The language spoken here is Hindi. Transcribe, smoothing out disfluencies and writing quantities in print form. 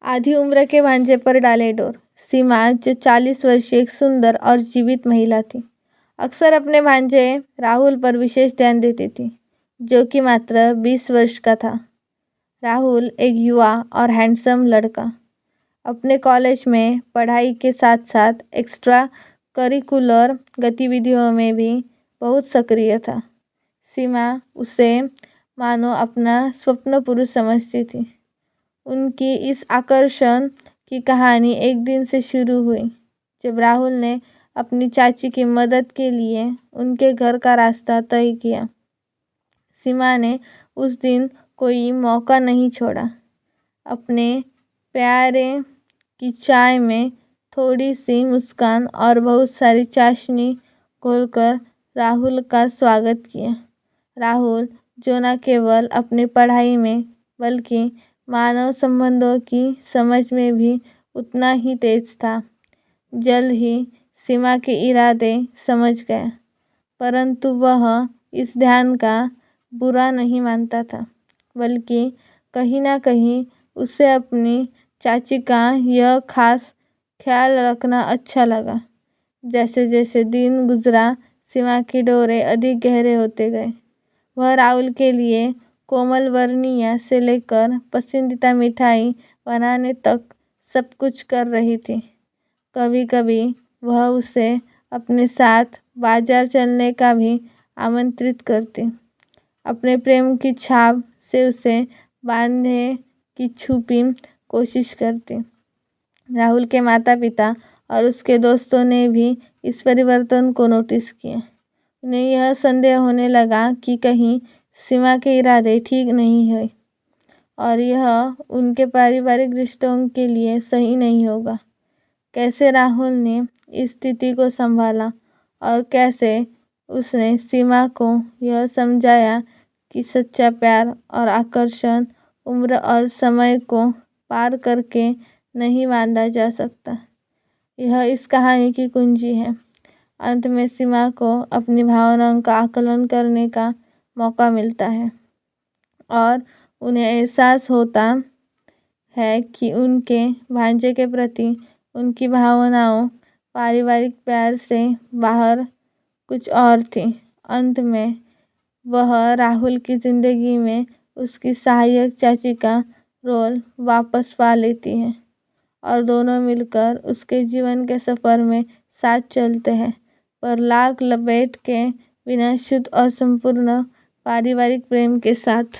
आधी उम्र के भांजे पर डाले डोर। सीमा जो 40 वर्षीय एक सुंदर और जीवित महिला थी, अक्सर अपने भांजे राहुल पर विशेष ध्यान देती थी, जो कि मात्र 20 वर्ष का था। राहुल एक युवा और हैंडसम लड़का, अपने कॉलेज में पढ़ाई के साथ साथ एक्स्ट्रा करिकुलर गतिविधियों में भी बहुत सक्रिय था। सीमा उसे मानो अपना स्वप्न पुरुष समझती थी। उनकी इस आकर्षण की कहानी एक दिन से शुरू हुई, जब राहुल ने अपनी चाची की मदद के लिए उनके घर का रास्ता तय किया। सीमा ने उस दिन कोई मौका नहीं छोड़ा। अपने प्यारे की चाय में थोड़ी सी मुस्कान और बहुत सारी चाशनी घोलकर राहुल का स्वागत किया। राहुल, जो न केवल अपनी पढ़ाई में बल्कि मानव संबंधों की समझ में भी उतना ही तेज था, जल्द ही सीमा के इरादे समझ गया। परंतु वह इस ध्यान का बुरा नहीं मानता था, बल्कि कहीं ना कहीं उसे अपनी चाची का यह खास ख्याल रखना अच्छा लगा। जैसे जैसे दिन गुजरा, सीमा के डोरे अधिक गहरे होते गए। वह राहुल के लिए कोमल वर्णिया से लेकर पसंदीदा मिठाई बनाने तक सब कुछ कर रही थी। कभी कभी वह उसे अपने साथ बाजार चलने का भी आमंत्रित करती, अपने प्रेम की छाप से उसे बांधने की छुपी कोशिश करती। राहुल के माता पिता और उसके दोस्तों ने भी इस परिवर्तन को नोटिस किया। उन्हें यह संदेह होने लगा कि कहीं सीमा के इरादे ठीक नहीं है और यह उनके पारिवारिक रिश्तों के लिए सही नहीं होगा। कैसे राहुल ने इस स्थिति को संभाला और कैसे उसने सीमा को यह समझाया कि सच्चा प्यार और आकर्षण उम्र और समय को पार करके नहीं बांधा जा सकता, यह इस कहानी की कुंजी है। अंत में सीमा को अपनी भावनाओं का आकलन करने का मौका मिलता है और उन्हें एहसास होता है कि उनके भांजे के प्रति उनकी भावनाओं पारिवारिक प्यार से बाहर कुछ और थी। अंत में वह राहुल की ज़िंदगी में उसकी सहायक चाची का रोल वापस पा लेती है और दोनों मिलकर उसके जीवन के सफ़र में साथ चलते हैं, पर लाख लपेट के बिना शुद्ध और संपूर्ण पारिवारिक प्रेम के साथ।